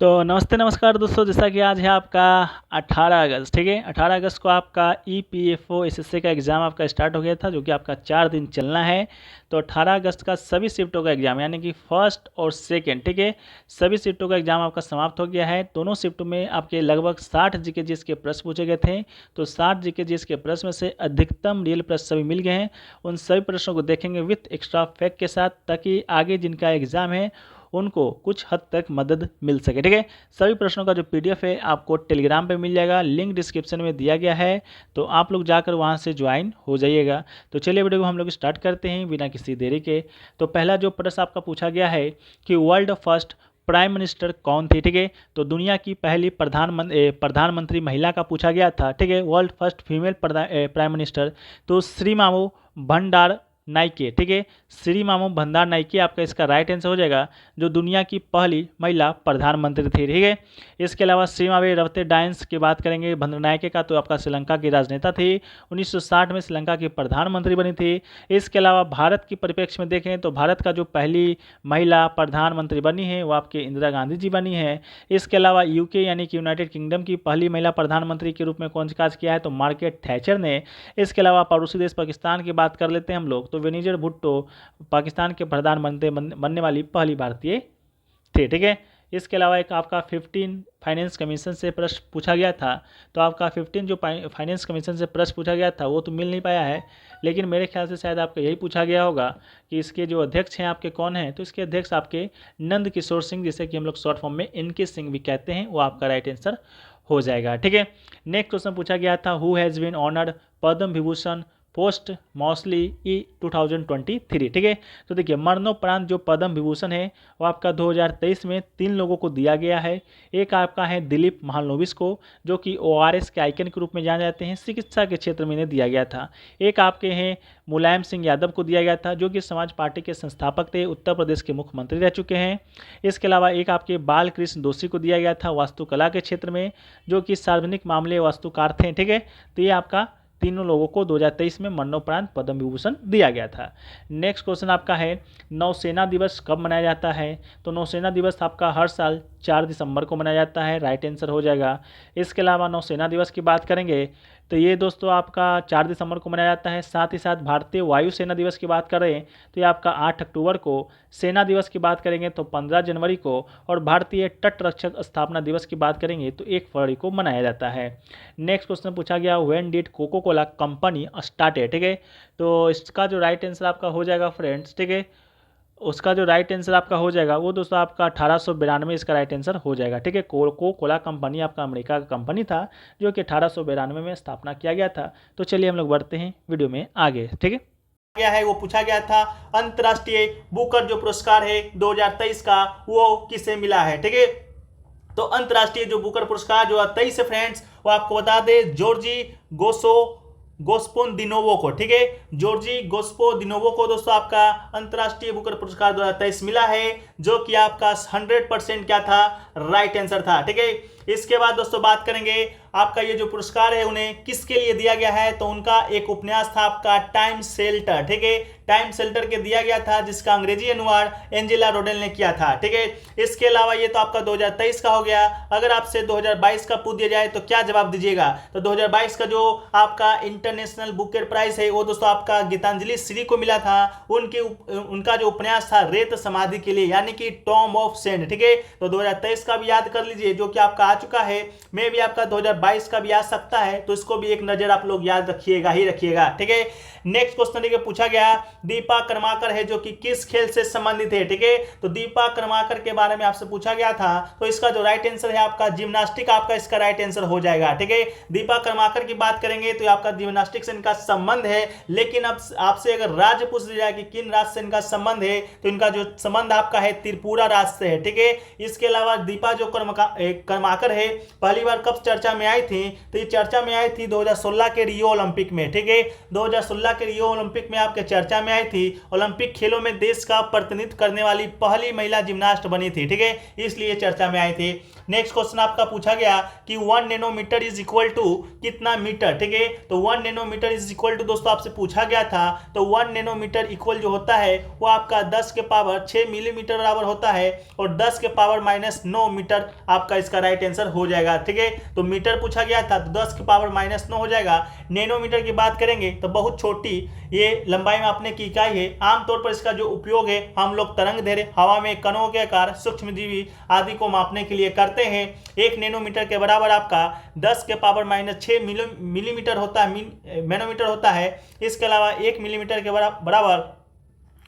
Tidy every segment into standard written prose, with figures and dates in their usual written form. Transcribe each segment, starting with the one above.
तो नमस्ते नमस्कार दोस्तों, जैसा कि आज है आपका 18 अगस्त। ठीक है, 18 अगस्त को आपका ईपीएफओ एसएससी का एग्ज़ाम आपका स्टार्ट हो गया था, जो कि आपका 4 दिन चलना है। तो 18 अगस्त का सभी शिफ्टों का एग्ज़ाम यानी कि फर्स्ट और सेकेंड, ठीक है, सभी शिफ्टों का एग्ज़ाम आपका समाप्त हो गया है। दोनों शिफ्टों में आपके लगभग 60 जीके जीएस के प्रश्न पूछे गए थे। तो 60 जीके जीएस के प्रश्न में से अधिकतम रियल प्रश्न सभी मिल गए हैं। उन सभी प्रश्नों को देखेंगे विथ एक्स्ट्रा फैक्ट के साथ, ताकि आगे जिनका एग्ज़ाम है उनको कुछ हद तक मदद मिल सके। ठीक है, सभी प्रश्नों का जो पीडीएफ है आपको टेलीग्राम पे मिल जाएगा, लिंक डिस्क्रिप्शन में दिया गया है, तो आप लोग जाकर वहां से ज्वाइन हो जाइएगा। तो चलिए वीडियो को हम लोग स्टार्ट करते हैं बिना किसी देरी के। तो पहला जो प्रश्न आपका पूछा गया है कि वर्ल्ड फर्स्ट प्राइम मिनिस्टर कौन थी। ठीक है, तो दुनिया की पहली प्रधानमंत्री महिला का पूछा गया था। ठीक है, world first female prime minister तो श्री मामू भंडार नाइके। ठीक है, श्री मामू भंडार नाइके आपका इसका राइट आंसर हो जाएगा, जो दुनिया की पहली महिला प्रधानमंत्री थी। ठीक है, इसके अलावा श्रीमावे रवते डायंस की बात करेंगे भंडार नाइके का, तो आपका श्रीलंका की राजनेता थी, 1960 में श्रीलंका की प्रधानमंत्री बनी थी। इसके अलावा भारत की परिप्रेक्ष्य में देखें तो भारत का जो पहली महिला प्रधानमंत्री बनी है वो आपके इंदिरा गांधी जी बनी है। इसके अलावा यूके यानी कि यूनाइटेड किंगडम की पहली महिला प्रधानमंत्री के रूप में कौन सा काज किया है, तो मार्gaरेट थैचर ने। इसके अलावा पड़ोसी देश पाकिस्तान की बात कर लेते हैं हम लोग, तो बेनजीर भुट्टो पाकिस्तान के प्रधानमंत्री बनने वाली पहली भारतीय थे। ठीक है, इसके अलावा एक आपका 15 फाइनेंस कमीशन से प्रश्न पूछा गया था। तो आपका 15 जो फाइनेंस कमीशन से प्रश्न पूछा गया था वो तो मिल नहीं पाया है, लेकिन मेरे ख्याल से शायद आपका यही पूछा गया होगा कि इसके जो अध्यक्ष हैं आपके कौन हैं। तो इसके अध्यक्ष आपके नंद किशोर सिंह, जिसे कि हम लोग शॉर्ट फॉर्म में इनके सिंह भी कहते हैं, वो आपका राइट आंसर हो जाएगा। ठीक है, नेक्स्ट क्वेश्चन पूछा गया था who has been honoured Padma Vibhushan posthumously ई 2023। ठीक है, तो देखिए मरणोपरांत जो पद्म विभूषण है वो आपका 2023 में 3 लोगों को दिया गया है। एक आपका है दिलीप महालनोबिस को, जो कि ओआरएस के आइकन के रूप में जाने जाते हैं, चिकित्सा के क्षेत्र में इन्हें दिया गया था। एक आपके हैं मुलायम सिंह यादव को दिया गया था, जो कि समाज पार्टी के संस्थापक थे, उत्तर प्रदेश के मुख्यमंत्री रह चुके हैं। इसके अलावा एक आपके बाल कृष्ण दोषी को दिया गया था वास्तुकला के क्षेत्र में, जो कि सार्वजनिक मामले वास्तुकार थे। ठीक है, तो ये आपका तीनों लोगों को 2023 में मरणोपरांत पद्म विभूषण दिया गया था। नेक्स्ट क्वेश्चन आपका है नौसेना दिवस कब मनाया जाता है। तो नौसेना दिवस आपका हर साल 4 दिसंबर को मनाया जाता है, राइट आंसर हो जाएगा। इसके अलावा नौसेना दिवस की बात करेंगे तो ये दोस्तों आपका 4 दिसंबर को मनाया जाता है। साथ ही साथ भारतीय वायुसेना दिवस की बात करें तो ये आपका 8 अक्टूबर को, सेना दिवस की बात करेंगे तो 15 जनवरी को, और भारतीय तट रक्षक स्थापना दिवस की बात करेंगे तो 1 फरवरी को मनाया जाता है। नेक्स्ट क्वेश्चन पूछा गया when did Coca Cola company started. ठीक है, तो इसका जो राइट आंसर आपका हो जाएगा फ्रेंड्स, ठीक है, उसका जो राइट आंसर आपका हो जाएगा वो दोस्तों आपका 1892 इसका राइट आंसर हो जाएगा। ठीक है, कोको कोला कंपनी आपका अमेरिका का कंपनी था, जो कि 1892 में स्थापना किया गया था। तो चलिए हम लोग बढ़ते हैं वीडियो में आगे। ठीक है, गया है वो पूछा गया था अंतरराष्ट्रीय बुकर जो पुरस्कार है 2023 का वो किसे मिला है। ठीक है, तो अंतरराष्ट्रीय जो बुकर पुरस्कार जो 23 है फ्रेंड्स, वो आपको बता दे जॉर्जी गोस्पोदिनोवो को। ठीक है, जॉर्जी गोस्पोदिनोवो को दोस्तों आपका अंतरराष्ट्रीय बुकर पुरस्कार 2023 मिला है, जो कि आपका 100% क्या था, राइट आंसर था। ठीक है, इसके बाद दोस्तों बात करेंगे आपका ये जो पुरस्कार है उन्हें किसके लिए दिया गया है। तो उनका एक उपन्यास था आपका टाइम शेल्टर। ठीक है, टाइम शेल्टर के दिया गया था, जिसका अंग्रेजी अनुवाद एंजेला रोडेल ने किया था। ठीक है, इसके अलावा ये तो आपका 2023 का हो गया। अगर आपसे 2022 का पूछ दिया जाए तो क्या जवाब दीजिएगा। तो 2022 का जो आपका इंटरनेशनल बुकर प्राइज है वो दोस्तों आपका गीतांजलि श्री को मिला था। उनका जो उपन्यास था रेत समाधि के लिए, यानी कि टॉम ऑफ सेंड। ठीक है, तो 2023 का भी याद कर लीजिए, जो कि आपका आ चुका है। मे भी आपका 2022 का भी आ सकता है, तो इसको भी एक नजर आप लोग याद रखिएगा ही रखिएगा। ठीक है, नेक्स्ट क्वेश्चन देखिए पूछा गया दीपा कर्माकर है, जो कि किस खेल से संबंधित है। ठीक है, तो दीपा कर्माकर के बारे में आपसे पूछा गया था, तो इसका जो राइट आंसर है आपका जिम्नास्टिक, आपका इसका राइट आंसर हो जाएगा। ठीक है, दीपा कर्माकर की बात करेंगे तो आपका जिम्नास्टिक से इनका संबंध है। लेकिन अब आपसे अगर राज्य पूछ लिया जाए कि किन राज्य से इनका संबंध है, तो इनका जो संबंध आपका है त्रिपुरा राज्य से है। ठीक है, इसके अलावा दीपा जो कर्माकर है पहली बार कब चर्चा में आई थी, तो ये चर्चा में आई थी 2016 के रियो ओलंपिक में। ठीक है, 2016 के रियो ओलंपिक में आपके चर्चा में आई थी, ओलंपिक खेलों में देश का प्रतिनिधित्व करने वाली पहली महिला जिम्नास्ट बनी थी, ठीक है, इसलिए चर्चा में आई थी। नेक्स्ट क्वेश्चन आपका पूछा गया कि 1 नैनोमीटर इज इक्वल टू कितना मीटर, ठीक है, तो 1 नैनोमीटर इज इक्वल टू दोस्तों आपसे पूछा गया था, तो 1 नैनोमीटर इक्वल जो होता है वो आपका 10 के पावर 6 मिलीमीटर बराबर होता है, और 10 के पावर -9 मीटर आपका इसका राइट आंसर हो जाएगा, ठीक है। तो मीटर पूछा गया था तो 10 के पावर -9 हो जाएगा। नैनोमीटर की बात करेंगे तो बहुत छोटी ये लंबाई मापने की इकाई है। आमतौर पर इसका जो उपयोग है हम लोग तरंग दैर्ध्य, हवा में कणों के आकार, सूक्ष्मजीवी आदि को मापने के लिए करते हैं। 1 नैनोमीटर के बराबर आपका 10 के पावर -6 मिलीमीटर होता है, मैनोमीटर होता है। इसके अलावा 1 मिलीमीटर के बराबर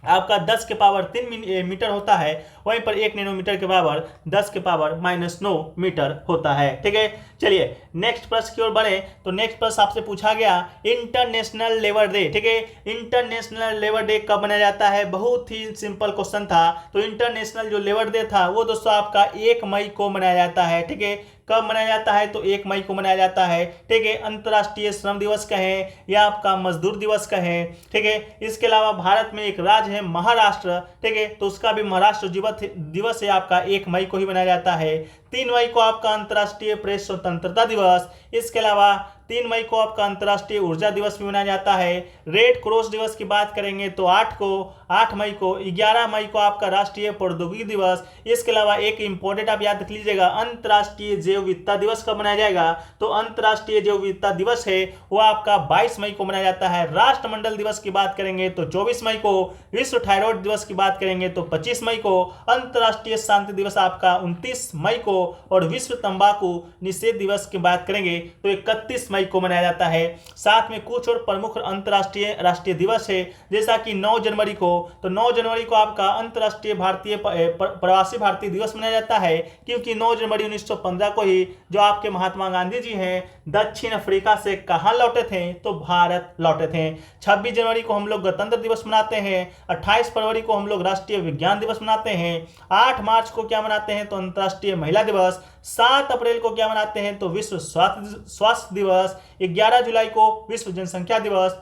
आपका 10 के पावर 3 मीटर होता है, वहीं पर 1 नैनोमीटर के बराबर 10 के पावर -9 मीटर होता है, ठीक है। चलिए नेक्स्ट प्रश्न की ओर बढ़े, तो नेक्स्ट प्रश्न आपसे पूछा गया इंटरनेशनल लेबर डे, ठीक है, इंटरनेशनल लेबर डे कब मनाया जाता है, बहुत ही सिंपल क्वेश्चन था। तो इंटरनेशनल जो लेबर डे था वो दोस्तों आपका 1 मई को मनाया जाता है, ठीक है। कब मनाया जाता है, तो 1 मई को मनाया जाता है, ठीक है। अंतर्राष्ट्रीय श्रम दिवस कहें या आपका मजदूर दिवस कहें, ठीक है। इसके अलावा भारत में एक राज्य है महाराष्ट्र, ठीक है, तो उसका भी महाराष्ट्र दिवस है आपका 1 मई को ही मनाया जाता है। 3 मई को आपका अंतर्राष्ट्रीय प्रेस स्वतंत्रता दिवस, इसके अलावा 3 मई को आपका अंतर्राष्ट्रीय ऊर्जा दिवस भी मनाया जाता है। रेड क्रॉस दिवस की बात करेंगे तो 8 मई को, 11 मई को आपका राष्ट्रीय प्रौद्योगिकी दिवस। इसके अलावा एक इंपॉर्टेंट आप याद रख लीजिएगा, अंतर्राष्ट्रीय जैव विविधता दिवस कब मनाया जाएगा, तो अंतर्राष्ट्रीय जैव विविधता दिवस है वो आपका 22 मई को मनाया जाता है। राष्ट्रमंडल दिवस की बात करेंगे तो 24 मई को, विश्व थायराइड दिवस की बात करेंगे तो 25 मई को, अंतर्राष्ट्रीय शांति दिवस आपका 29 मई को, और विश्व तंबाकू निषेध दिवस की बात करेंगे तो 31 मई को मनाया जाता है। साथ में कुछ और प्रमुख अंतर्राष्ट्रीय राष्ट्रीय दिवस है, जैसा कि 9 जनवरी को, तो 9 जनवरी को आपका अंतर्राष्ट्रीय भारतीय प्रवासी भारतीय दिवस मनाया जाता है, क्योंकि 9 जनवरी 1915 को ही जो आपके महात्मा गांधी जी हैं दक्षिण अफ्रीका से कहां लौटे थे, तो भारत लौटे थे। 26 जनवरी को हम लोग गणतंत्र दिवस मनाते हैं। 28 फरवरी को हम लोग राष्ट्रीय विज्ञान दिवस मनाते हैं। 8 मार्च को क्या मनाते हैं, तो अंतर्राष्ट्रीय महिला दिवस। 7 अप्रैल को क्या मनाते हैं, तो विश्व स्वास्थ्य दिवस। 11 जुलाई को विश्व जनसंख्या दिवस।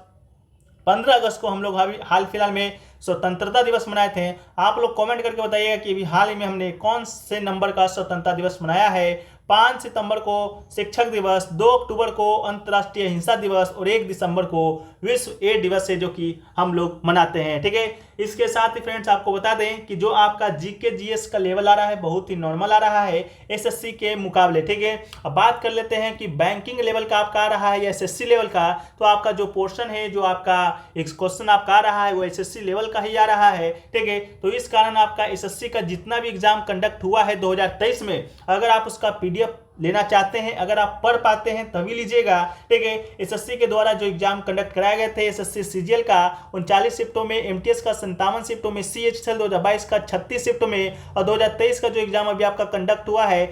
15 अगस्त को हम लोग हाल फिलहाल में स्वतंत्रता दिवस मनाए थे। आप लोग कमेंट करके बताइएगा कि अभी हाल ही में हमने कौन से नंबर का स्वतंत्रता दिवस मनाया है। 5 सितंबर को शिक्षक दिवस, 2 अक्टूबर को अंतर्राष्ट्रीय हिंसा दिवस, और 1 दिसंबर को विश्व एड्स दिवस है जो कि हम लोग मनाते हैं, ठीक है। इसके साथ ही फ्रेंड्स आपको बता दें कि जो आपका जीके जीएस का लेवल आ रहा है बहुत ही नॉर्मल आ रहा है एसएससी के मुकाबले, ठीक है। अब बात कर लेते हैं कि बैंकिंग लेवल का आपका आ रहा है या एसएससी लेवल का, तो आपका जो पोर्शन है, जो आपका एक क्वेश्चन आपका आ रहा है वो एसएससी लेवल का ही आ रहा है, ठीक है। तो इस कारण आपका एसएससी का जितना भी एग्जाम कंडक्ट हुआ है 2023 में, अगर आप उसका पीडीएफ लेना चाहते हैं, अगर आप पढ़ पाते हैं तभी लीजिएगा, ठीक है। एसएससी के द्वारा जो एग्जाम कंडक्ट कराए गए थे एसएससी सीजीएल का 39 शिफ्टों में, एमटीएस का 57 शिफ्टों में, सीएचएल 2022 का 36 शिफ्टों में, और 2023 का जो एग्जाम अभी आपका कंडक्ट हुआ है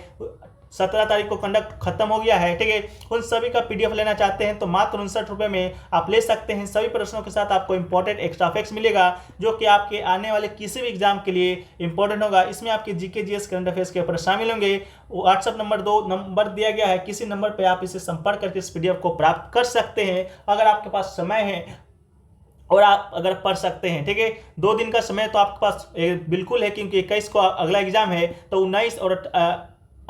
17 तारीख को कंडक्ट खत्म हो गया है, ठीक है। उन सभी का पीडीएफ लेना चाहते हैं तो मात्र 59 रुपये में आप ले सकते हैं। सभी प्रश्नों के साथ आपको इंपॉर्टेंट एक्स्ट्रा फैक्ट्स मिलेगा जो कि आपके आने वाले किसी भी एग्जाम के लिए इंपॉर्टेंट होगा। इसमें आपके जीके जीएस करंट अफेयर्स के प्रश्न शामिल होंगे। व्हाट्सएप नंबर 2 नंबर दिया गया है, किसी नंबर पर आप इसे संपर्क करके इस पीडीएफ को प्राप्त कर सकते हैं अगर आपके पास समय है और आप अगर पढ़ सकते हैं, ठीक है। 2 दिन का समय तो आपके पास बिल्कुल है, क्योंकि 21 को अगला एग्जाम है, तो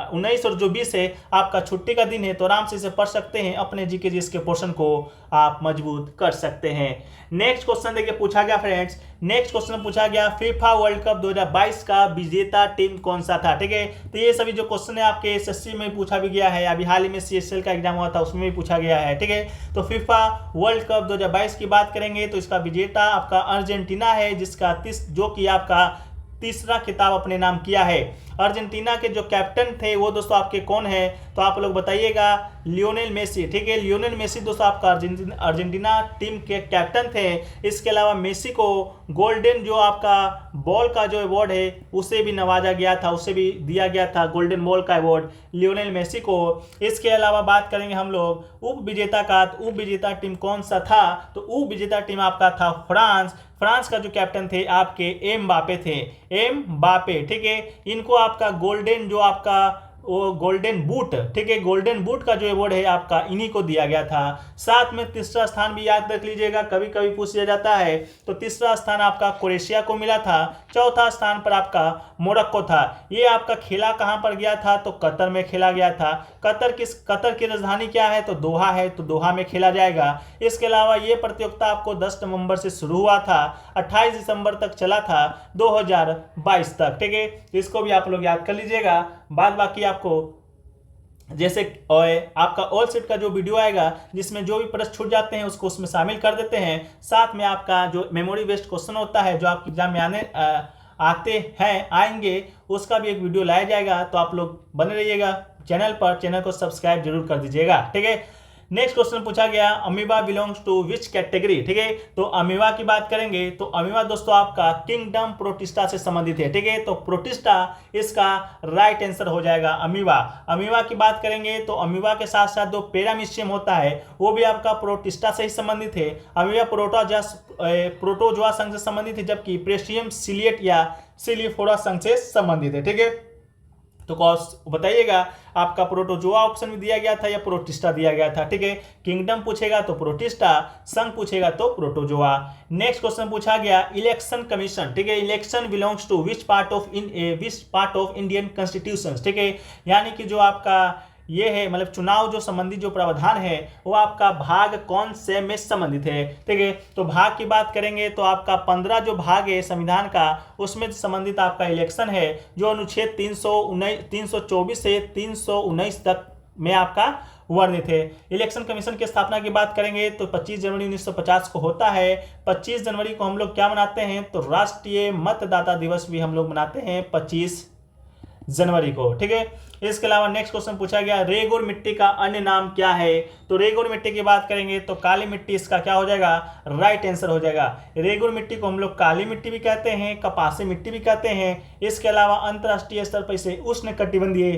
19 और जो 20 है आपका छुट्टी का दिन है, तो आराम से इसे पढ़ सकते हैं। अपने जीके जीएस के पोर्शन को आप मजबूत कर सकते हैं। नेक्स्ट क्वेश्चन देखिए पूछा गया फ्रेंड्स, नेक्स्ट क्वेश्चन पूछा गया फीफा वर्ल्ड कप 2022 का विजेता टीम कौन सा था, ठीक है। तो ये सभी जो क्वेश्चन है आपके एसएससी में पूछा भी गया है, अभी हाल ही में सीएचएल का एग्जाम हुआ था उसमें भी पूछा गया है, ठीक है। तो फीफा वर्ल्ड कप 2022 की बात करेंगे तो इसका विजेता आपका अर्जेंटीना है, जिसका जो कि आपका तीसरा खिताब अपने नाम किया है। अर्जेंटीना के जो कैप्टन थे वो दोस्तों आपके कौन है, तो आप लोग बताइएगा, लियोनेल मेसी, ठीक है। लियोनेल मेसी दोस्तों आपका अर्जेंटीना टीम के कैप्टन थे। इसके अलावा मेसी को गोल्डन जो आपका बॉल का जो अवार्ड है उसे भी नवाजा गया था, उसे भी दिया गया था गोल्डन बॉल का अवार्ड लियोनेल मेसी को। इसके अलावा बात करेंगे हम लोग उप विजेता का, तो उप विजेता टीम कौन सा था, तो उप विजेता टीम आपका था फ्रांस का जो कैप्टन थे आपके एम बापे थे, एम बापे, ठीक है। इनको आपका गोल्डन जो आपका वो गोल्डन बूट, ठीक है, गोल्डन बूट का जो अवार्ड है आपका इन्हीं को दिया गया था। साथ में तीसरा स्थान भी याद रख लीजिएगा, कभी कभी पूछा जाता है, तो तीसरा स्थान आपका क्रोएशिया को मिला था। चौथा स्थान पर आपका मोरक्को था। ये आपका खेला कहाँ पर गया था, तो कतर में खेला गया था। कतर की राजधानी क्या है, तो दोहा है, तो दोहा में खेला जाएगा। इसके अलावा ये प्रतियोगिता आपको 10 नवंबर से शुरू हुआ था, 28 दिसंबर तक चला था 2022 तक, ठीक है। तो इसको भी आप लोग याद कर लीजिएगा। बाद बाकी आपको जैसे आपका ऑल सेट का जो वीडियो आएगा जिसमें जो भी प्रश्न छूट जाते हैं उसको उसमें शामिल कर देते हैं। साथ में आपका जो मेमोरी बेस्ड क्वेश्चन होता है जो आपके एग्जाम में आएंगे उसका भी एक वीडियो लाया जाएगा। तो आप लोग बने रहिएगा चैनल पर, चैनल को सब्सक्राइब जरूर कर दीजिएगा, ठीक है। नेक्स्ट क्वेश्चन पूछा गया, amoeba belongs to which category, ठीक है। तो अमीबा की बात करेंगे तो अमीबा दोस्तों आपका किंगडम प्रोटिस्टा से संबंधित है, ठीक है। तो प्रोटिस्टा इसका राइट आंसर हो जाएगा अमीबा। अमीबा की बात करेंगे तो अमीबा के साथ साथ जो पैरामीशियम होता है वो भी आपका प्रोटिस्टा से ही संबंधित है। अमीबा प्रोटोजोआ संघ से संबंधित है, जबकि प्रेसियम सिलिएट या सिलिफोरा संघ से संबंधित है, ठीक है। तो बताइएगा आपका प्रोटोजोआ ऑप्शन में दिया गया था या प्रोटिस्टा दिया गया था, ठीक है। किंगडम पूछेगा तो प्रोटिस्टा, संघ पूछेगा तो प्रोटोजोआ। नेक्स्ट क्वेश्चन पूछा गया, इलेक्शन कमीशन, ठीक है। Election belongs to which part of Indian constitution, ठीक है। यानी कि जो आपका ये है मतलब चुनाव जो संबंधी जो प्रावधान है वो आपका भाग कौन से में संबंधित है, ठीक है। तो भाग की बात करेंगे तो आपका 15 जो भाग है संविधान का उसमें संबंधित आपका इलेक्शन है जो अनुच्छेद 324 से 319 तक में आपका वर्णित है। इलेक्शन कमीशन की स्थापना की बात करेंगे तो 25 जनवरी 1950 को होता है। 25 जनवरी को हम लोग क्या मनाते हैं, तो राष्ट्रीय मतदाता दिवस भी हम लोग मनाते हैं 25 जनवरी को, ठीक है। इसके अलावा नेक्स्ट क्वेश्चन पूछा गया, रेगुड़ मिट्टी का अन्य नाम क्या है। तो रेगुड़ मिट्टी की बात करेंगे तो काली मिट्टी इसका क्या हो जाएगा, राइट आंसर हो जाएगा। रेगुड़ मिट्टी को हम लोग काली मिट्टी भी कहते हैं, कपासी मिट्टी भी कहते हैं। इसके अलावा अंतरराष्ट्रीय स्तर पर इसे उष्णकटिबंधीय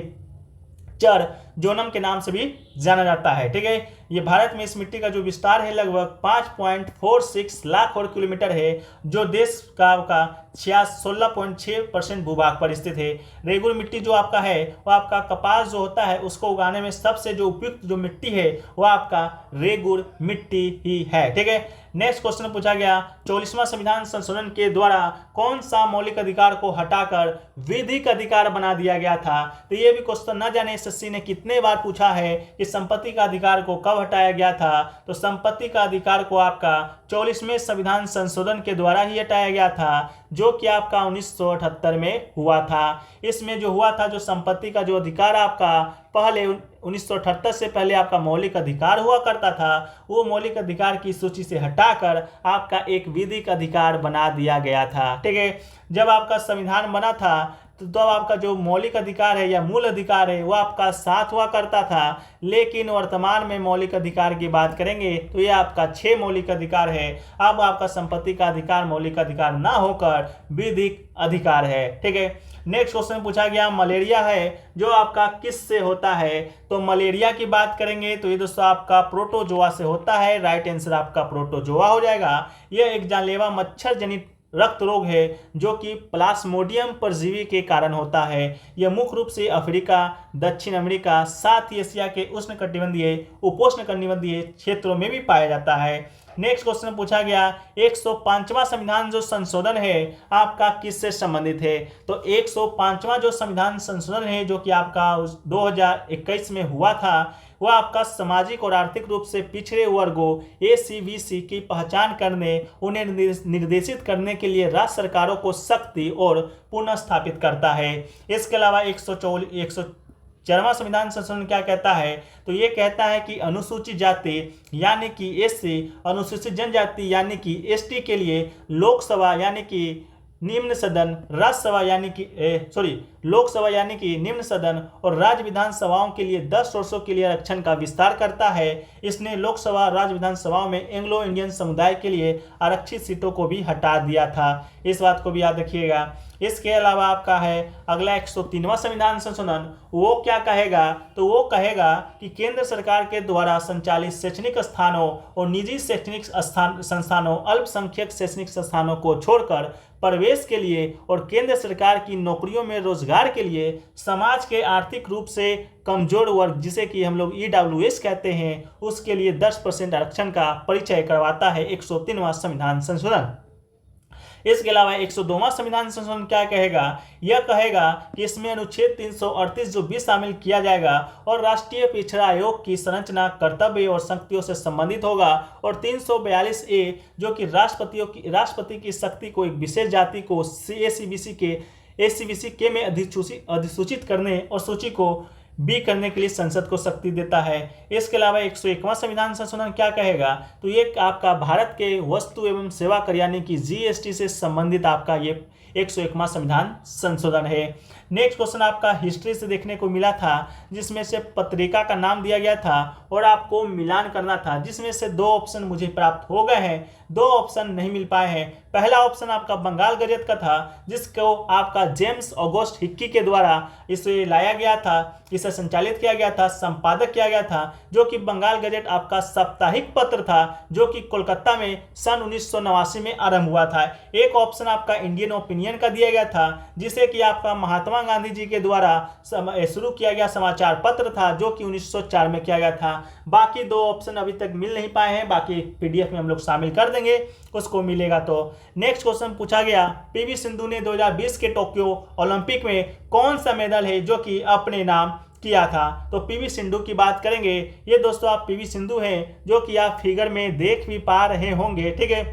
चर जोनम के नाम से भी जाना जाता है, ठीक है। ये भारत में इस मिट्टी का जो विस्तार है लगभग 5.46 लाख वर्ग किलोमीटर है, जो देश का 16.6% भूभाग पर स्थित है। रेगुड़ मिट्टी जो आपका है वो आपका कपास जो होता है उसको उगाने में सबसे जो उपयुक्त जो मिट्टी है वो आपका रेगुड़ मिट्टी ही है, ठीक है। नेक्स्ट क्वेश्चन पूछा गया, 44वां संविधान संशोधन के द्वारा कौन सा मौलिक अधिकार को हटाकर विधिक अधिकार बना दिया गया था। तो ये भी क्वेश्चन न जाने एसएससी ने कितने बार पूछा है कि संपत्ति का अधिकार को कब हटाया गया था। तो संपत्ति का अधिकार को आपका 44वें संविधान संशोधन के द्वारा ही हटाया गया था, जो कि आपका 1978 में हुआ था। इसमें जो हुआ था, जो संपत्ति का जो अधिकार आपका पहले 1978 से पहले आपका मौलिक अधिकार हुआ करता था, वो मौलिक अधिकार की सूची से हटाकर आपका एक विधिक अधिकार बना दिया गया था, ठीक है। जब आपका संविधान बना था तो तब आपका जो मौलिक अधिकार है या मूल अधिकार है वो आपका साथ हुआ करता था, लेकिन वर्तमान में मौलिक अधिकार की बात करेंगे तो ये आपका 6 मौलिक अधिकार है। अब आपका संपत्ति का अधिकार मौलिक अधिकार ना होकर विधिक अधिकार है, ठीक है। नेक्स्ट क्वेश्चन पूछा गया, मलेरिया है जो आपका किस से होता है। तो मलेरिया की बात करेंगे तो ये दोस्तों आपका प्रोटोजोआ से होता है, राइट आंसर आपका प्रोटोजोआ हो जाएगा। यह एक जानलेवा मच्छर जनित रक्त रोग है जो कि प्लाज्मोडियम परजीवी के कारण होता है। यह मुख्य रूप से अफ्रीका, दक्षिण अमेरिका, साथ ही एशिया के उष्णकटिबंधीय उपोष्णकटिबंधीय क्षेत्रों में भी पाया जाता है। नेक्स्ट क्वेश्चन पूछा गया, 105वां संविधान जो संशोधन है आपका किससे संबंधित है। तो 105वां जो संविधान संशोधन है जो कि आपका 2021 में हुआ था वह आपका सामाजिक और आर्थिक रूप से पिछड़े वर्गों ACBC की पहचान करने, उन्हें निर्देशित करने के लिए राज्य सरकारों को शक्ति और पुनः स्थापित करता है। इसके अलावा 104वां संविधान संशोधन क्या कहता है, तो ये कहता है कि अनुसूचित जाति यानी कि SC, अनुसूचित जनजाति यानी कि ST के लिए लोकसभा यानी कि निम्न सदन, राज्यसभा यानी कि लोकसभा यानी कि निम्न सदन और राज्य विधानसभाओं के लिए 10 वर्षों के लिए आरक्षण का विस्तार करता है। इसने लोकसभा राज्य विधानसभाओं में एंग्लो इंडियन समुदाय के लिए आरक्षित सीटों को भी हटा दिया था, इस बात को भी याद रखिएगा। इसके अलावा आपका है अगला 103वां संविधान संशोधन, वो क्या कहेगा, तो वो कहेगा कि केंद्र सरकार के द्वारा संचालित शैक्षणिक स्थानों और निजी शैक्षणिक संस्थानों, अल्पसंख्यक शैक्षणिक संस्थानों को छोड़कर प्रवेश के लिए और केंद्र सरकार की नौकरियों में रोजगार के लिए समाज के आर्थिक रूप से कमजोर वर्ग, जिसे कि हम लोग EWS कहते हैं, उसके लिए 10% आरक्षण का परिचय करवाता है 103वां संविधान संशोधन। इसके अलावा 102वां संविधान संशोधन क्या कहेगा? यह कहेगा कि इसमें अनुच्छेद 338 जो भी शामिल किया जाएगा और राष्ट्रीय पिछड़ा आयोग की संरचना, कर्तव्य और शक्तियों से संबंधित होगा, और 342A जो कि राष्ट्रपति की शक्ति को एक विशेष जाति को ACBC के में अधिसूचित करने और सूची को बी करने के लिए संसद को शक्ति देता है। इसके अलावा 101वां संविधान संशोधन क्या कहेगा? तो ये आपका भारत के वस्तु एवं सेवा कर यानी कि GST से संबंधित आपका ये 101वां संविधान संशोधन है। नेक्स्ट क्वेश्चन आपका हिस्ट्री से देखने को मिला था, जिसमें से पत्रिका का नाम दिया गया था और आपको मिलान करना था, जिसमें से 2 ऑप्शन मुझे प्राप्त हो गए हैं, 2 ऑप्शन नहीं मिल पाए हैं। पहला ऑप्शन आपका बंगाल गजट का था, जिसको आपका जेम्स ऑगस्ट हिक्की के द्वारा इसे लाया गया था, इसे संचालित किया गया था, संपादक किया गया था, जो कि बंगाल गजट आपका साप्ताहिक पत्र था, जो कि कोलकाता में सन 1989 में आरंभ हुआ था। एक ऑप्शन आपका इंडियन ओपिनियन का दिया गया था, जिसे कि आपका महात्मा गांधी जी के द्वारा शुरू किया गया समाचार पत्र था, जो कि 1904 में किया गया था। बाकी 2 ऑप्शन अभी तक मिल नहीं पाए हैं, बाकी PDF में हम लोग शामिल कर देंगे, उसको मिलेगा तो। नेक्स्ट क्वेश्चन पूछा गया, PV सिंधु ने 2020 के टोक्यो ओलंपिक में कौन सा मेडल है जो कि अपने नाम किया था? तो PV सिंधु की बात करेंगे। ये दोस्तों आप PV सिंधु हैं, जो कि आप फिगर में देख भी पा रहे होंगे, ठीक है।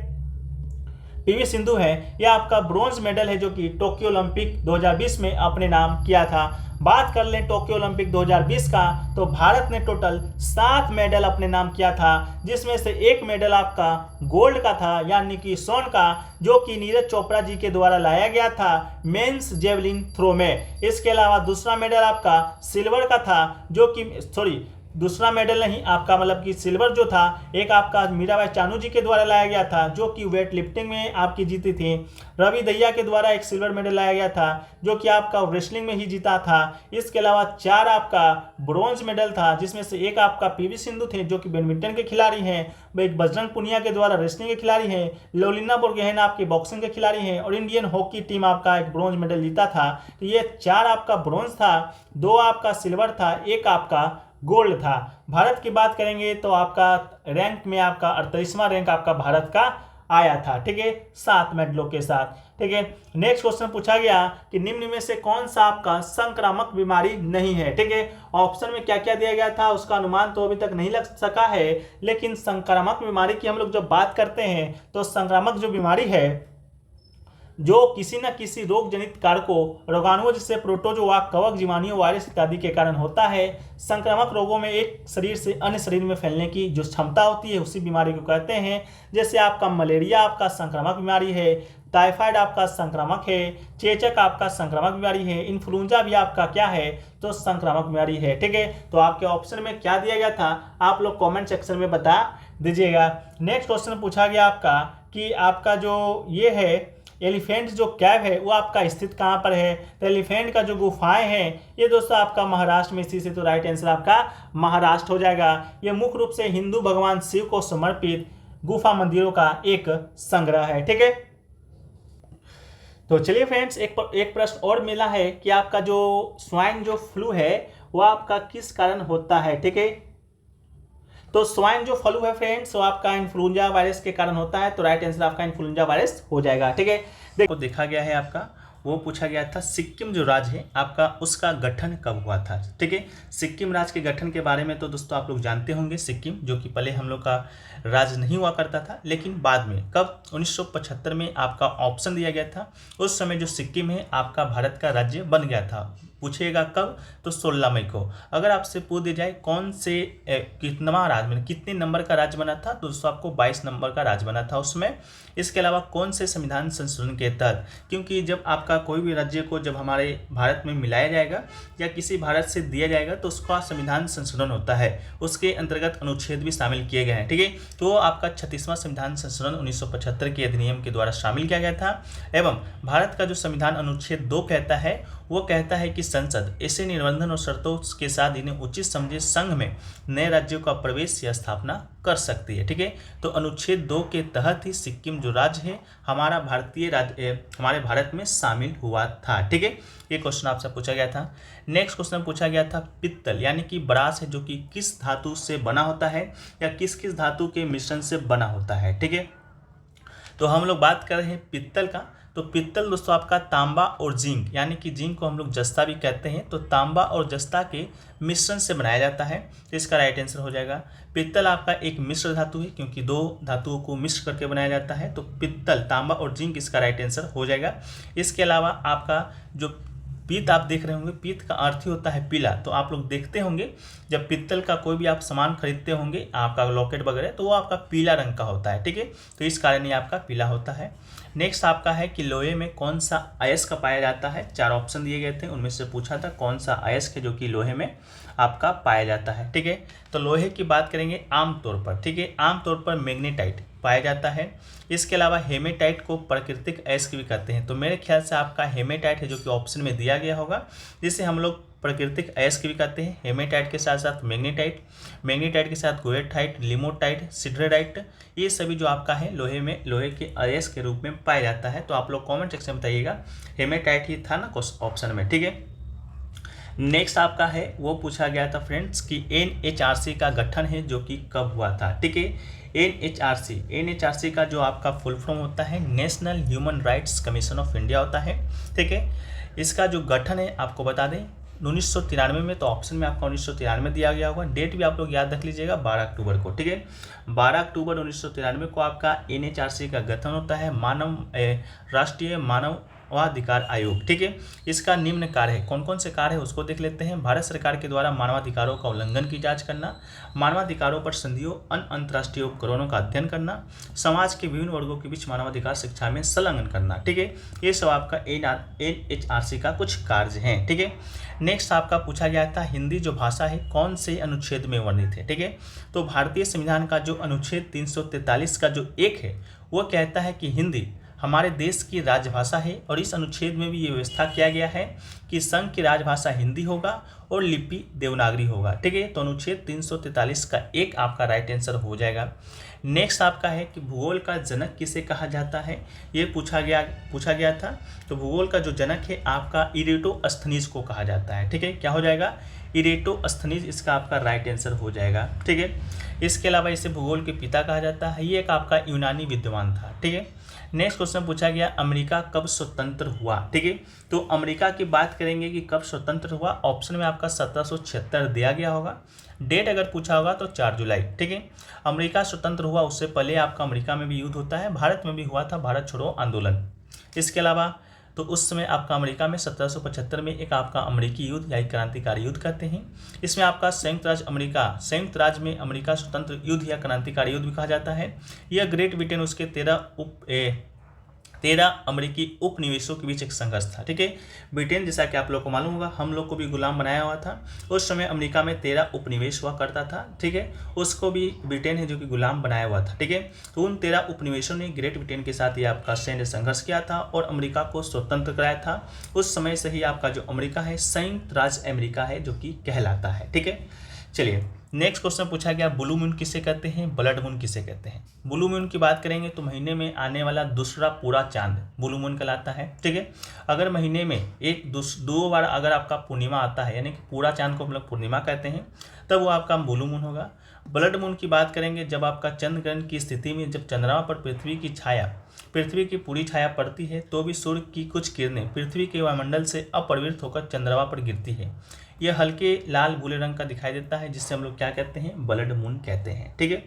PV सिंधु है, यह आपका ब्रॉन्ज मेडल है, जो कि टोक्यो ओलंपिक 2020 में अपने नाम किया था। बात कर लें टोक्यो ओलंपिक 2020 का, तो भारत ने टोटल 7 मेडल अपने नाम किया था, जिसमें से 1 मेडल आपका गोल्ड का था, यानी कि स्वर्ण का, जो कि नीरज चोपड़ा जी के द्वारा लाया गया था मेंस जेवलिन थ्रो में। इसके अलावा दूसरा मेडल आपका सिल्वर का था, जो कि दूसरा मेडल नहीं आपका मतलब कि सिल्वर जो था, एक आपका मीराबाई चानू जी के द्वारा लाया गया था, जो कि वेट लिफ्टिंग में आपकी जीती थी। रवि दहिया के द्वारा एक सिल्वर मेडल लाया गया था, जो कि आपका रेसलिंग में ही जीता था। इसके अलावा 4 आपका ब्रॉन्ज मेडल था, जिसमें से एक आपका PV सिंधु थे, जो कि बैडमिंटन के खिलाड़ी हैं, एक बजरंग पुनिया के द्वारा रेसलिंग के खिलाड़ी हैं, लोलिना बोरगोहेन आपके बॉक्सिंग के खिलाड़ी हैं, और इंडियन हॉकी टीम आपका एक ब्रॉन्ज मेडल जीता था। तो ये 4 आपका ब्रॉन्ज था, 2 आपका सिल्वर था, 1 आपका गोल्ड था। भारत की बात करेंगे तो आपका रैंक में आपका 38वां रैंक आपका भारत का आया था, ठीक है, 7 मेडलों के साथ, ठीक है। नेक्स्ट क्वेश्चन पूछा गया कि निम्न में से कौन सा आपका संक्रामक बीमारी नहीं है, ठीक है। ऑप्शन में क्या क्या दिया गया था उसका अनुमान तो अभी तक नहीं लग सका है, लेकिन संक्रामक बीमारी की हम लोग जब बात करते हैं तो संक्रामक जो बीमारी है, जो किसी न किसी रोग जनित कारकों, रोगाणुओं जैसे प्रोटोजोआ, कवक, जीवाणुओं, वायरस इत्यादि के कारण होता है। संक्रामक रोगों में एक शरीर से अन्य शरीर में फैलने की जो क्षमता होती है, उसी बीमारी को कहते हैं। जैसे आपका मलेरिया आपका संक्रामक बीमारी है, टाइफाइड आपका संक्रामक है, चेचक आपका संक्रामक बीमारी है, इन्फ्लुएंजा भी आपका क्या है तो संक्रामक बीमारी है, ठीक है। तो आपके ऑप्शन में क्या दिया गया था आप लोग कमेंट सेक्शन में बता दीजिएगा। नेक्स्ट क्वेश्चन पूछा गया आपका कि आपका जो ये है एलिफेंट जो कैव है वो आपका स्थित कहाँ पर है? तो एलिफेंट का जो गुफाएं हैं ये दोस्तों आपका महाराष्ट्र में स्थित है, तो राइट आंसर आपका महाराष्ट्र हो जाएगा। ये मुख्य रूप से हिंदू भगवान शिव को समर्पित गुफा मंदिरों का एक संग्रह है, ठीक है। तो चलिए फ्रेंड्स, एक प्रश्न और मिला है कि आपका जो स्वाइन जो फ्लू है वो आपका किस कारण होता है, ठीक है। तो स्वाइन जो फ्लू है फ्रेंड्स वो आपका इन्फ्लुएंजा वायरस के कारण होता है, तो राइट आंसर आपका इन्फ्लुएंजा वायरस हो जाएगा, ठीक है। देखो देखा गया है आपका वो पूछा गया था सिक्किम जो राज्य है आपका उसका गठन कब हुआ था, ठीक है। सिक्किम राज्य के गठन के बारे में तो दोस्तों आप लोग जानते होंगे, सिक्किम जो कि पहले हम लोग का राज्य नहीं हुआ करता था, लेकिन बाद में कब 1975 में आपका ऑप्शन दिया गया था, उस समय जो सिक्किम है आपका भारत का राज्य बन गया था। पूछेगा कब तो 16 मई को। अगर आपसे पूछ दिया जाए कौन से कितनवा राज्य में कितने नंबर का राज्य बना था, तो दोस्तों आपको 22 नंबर का राज्य बना था उसमें। इसके अलावा कौन से संविधान संशोधन के तहत, क्योंकि जब आपका कोई भी राज्य को जब हमारे भारत में मिलाया जाएगा या किसी भारत से दिया जाएगा तो उसका संविधान संशोधन होता है, उसके अंतर्गत अनुच्छेद भी शामिल किए गए हैं, ठीक है। तो आपका 36वां संविधान संशोधन 1975 के अधिनियम के द्वारा शामिल किया गया था, एवं भारत का जो संविधान अनुच्छेद 2 कहता है वो कहता है कि संसद ऐसे निबंधन और शर्तों के साथ इन्हें उचित समझे संघ में नए राज्यों का प्रवेश या स्थापना कर सकती है। ठीक है, तो अनुच्छेद 2 के तहत ही सिक्किम जो राज्य है हमारा भारतीय राज्य हमारे भारत में शामिल हुआ था। ठीक है, ये क्वेश्चन आपसे पूछा गया था। नेक्स्ट क्वेश्चन पूछा गया था पित्तल यानी कि ब्रास है जो कि किस धातु से बना होता है या किस किस धातु के मिश्रण से बना होता है। ठीक है, तो हम लोग बात कर रहे हैं पित्तल का। तो पित्तल दोस्तों आपका तांबा और जिंक यानी कि जिंक को हम लोग जस्ता भी कहते हैं, तो तांबा और जस्ता के मिश्रण से बनाया जाता है। तो इसका राइट आंसर हो जाएगा पित्तल आपका एक मिश्र धातु है क्योंकि दो धातुओं को मिश्र करके बनाया जाता है। तो पित्तल, तांबा और जिंक इसका राइट आंसर हो जाएगा। इसके अलावा आपका जो पीत आप देख रहे होंगे, पीत का अर्थ ही होता है पीला। तो आप लोग देखते होंगे जब पित्तल का कोई भी आप सामान खरीदते होंगे आपका लॉकेट वगैरह, तो वो आपका पीला रंग का होता है। ठीक है, तो इस कारण ये आपका पीला होता है। नेक्स्ट आपका है कि लोहे में कौन सा अयस्क पाया जाता है। 4 ऑप्शन दिए गए थे, उनमें से पूछा था कौन सा अयस्क है जो कि लोहे में आपका पाया जाता है। ठीक है, तो लोहे की बात करेंगे आमतौर पर। ठीक है, आमतौर पर मैग्नेटाइट पाया जाता है। इसके अलावा हेमेटाइट को प्राकृतिक अयस्क भी कहते हैं। तो मेरे ख्याल से आपका हेमेटाइट है जो कि ऑप्शन में दिया गया होगा, जिसे हम लोग प्राकृतिक अयस्क भी कहते हैं। हेमेटाइट के साथ साथ मैग्नेटाइट, मैग्नेटाइट के साथ गोएटाइट, लिमोटाइट, सिडरेटाइट, ये सभी जो आपका है लोहे के अयस्क के रूप में पाया जाता है। तो आप लोग कमेंट सेक्शन में बताइएगा हेमेटाइट ही था ना ऑप्शन में। ठीक है, नेक्स्ट आपका है वो पूछा गया था फ्रेंड्स कि NHRC का गठन है जो कि कब हुआ था। ठीक है, NHRC का जो आपका फुल फॉर्म होता है national human rights commission of India होता है। ठीक है, इसका जो गठन है आपको बता दें 1993 में, तो ऑप्शन में आपका 1993 दिया गया होगा। डेट भी आप लोग याद रख लीजिएगा 12 अक्टूबर को। ठीक है, 12 अक्टूबर 1993 को आपका NHRC का गठन होता है, राष्ट्रीय मानवाधिकार आयोग। ठीक है, इसका निम्न कार्य है, कौन कौन से कार्य है उसको देख लेते हैं। भारत सरकार के द्वारा मानवाधिकारों का उल्लंघन की जांच करना, मानवाधिकारों पर संधियों अंतर्राष्ट्रीय उपकरणों का अध्ययन करना, समाज के विभिन्न वर्गों के बीच मानवाधिकार शिक्षा में संलग्न करना। ठीक है, ये सब आपका NHRC का कुछ कार्य हैं। ठीक है, नेक्स्ट आपका पूछा गया था हिंदी जो भाषा है कौन से अनुच्छेद में वर्णित है। ठीक है, तो भारतीय संविधान का जो अनुच्छेद 343 का जो 1 है वो कहता है कि हिंदी हमारे देश की राजभाषा है, और इस अनुच्छेद में भी ये व्यवस्था किया गया है कि संघ की राजभाषा हिंदी होगा और लिपि देवनागरी होगा। ठीक है, तो अनुच्छेद 343 का 1 आपका राइट आंसर हो जाएगा। नेक्स्ट आपका है कि भूगोल का जनक किसे कहा जाता है, ये पूछा गया था। तो भूगोल का जो जनक है आपका इरेटोस्थनीज को कहा जाता है। ठीक है, क्या हो जाएगा इरेटोस्थनीज, इसका आपका राइट आंसर हो जाएगा। ठीक है, इसके अलावा इसे भूगोल के पिता कहा जाता है, ये एक आपका यूनानी विद्वान था। ठीक है, नेक्स्ट क्वेश्चन पूछा गया अमेरिका कब स्वतंत्र हुआ। ठीक है, तो अमेरिका की बात करेंगे कि कब स्वतंत्र हुआ, ऑप्शन में आपका 1776 दिया गया होगा। डेट अगर पूछा होगा तो 4 जुलाई। ठीक है, अमेरिका स्वतंत्र हुआ, उससे पहले आपका अमेरिका में भी युद्ध होता है, भारत में भी हुआ था भारत छोड़ो आंदोलन। इसके अलावा तो उस समय आपका अमेरिका में 1775 में एक आपका अमेरिकी युद्ध या क्रांतिकारी युद्ध कहते हैं। इसमें आपका संयुक्त राज्य में अमेरिका स्वतंत्र युद्ध या क्रांतिकारी युद्ध भी कहा जाता है। यह ग्रेट ब्रिटेन उसके 13 अमेरिकी उपनिवेशों के बीच एक संघर्ष था। ठीक है, ब्रिटेन जैसा कि आप लोग को मालूम होगा हम लोग को भी गुलाम बनाया हुआ था, उस समय अमेरिका में 13 उपनिवेश हुआ करता था। ठीक है, उसको भी ब्रिटेन है जो कि गुलाम बनाया हुआ था। ठीक है, तो उन 13 उपनिवेशों ने ग्रेट ब्रिटेन के साथ ये आपका सैन्य संघर्ष किया था और अमेरिका को स्वतंत्र कराया था। उस समय से ही आपका जो अमेरिका है संयुक्त राज्य अमेरिका है जो कि कहलाता है। ठीक है, चलिए नेक्स्ट क्वेश्चन पूछा गया ब्लू मून किसे कहते हैं, ब्लड मून किसे कहते हैं। ब्लू मून की बात करेंगे तो महीने में आने वाला दूसरा पूरा चांद ब्लू मून कहलाता है। ठीक है, अगर महीने में दो बार अगर आपका पूर्णिमा आता है यानी कि पूरा चांद को हम लोग पूर्णिमा कहते हैं, तब वो आपका ब्लू मून होगा। ब्लड मून की बात करेंगे जब आपका चंद्र ग्रहण की स्थिति में जब चंद्रमा पर पृथ्वी की पूरी छाया पड़ती है तो भी सूर्य की कुछ किरणें पृथ्वी के वायुमंडल से अपरिवर्तित होकर चंद्रमा पर गिरती है। यह हल्के लाल भूरे रंग का दिखाई देता है जिससे हम लोग क्या कहते हैं, ब्लड मून कहते हैं। ठीक है,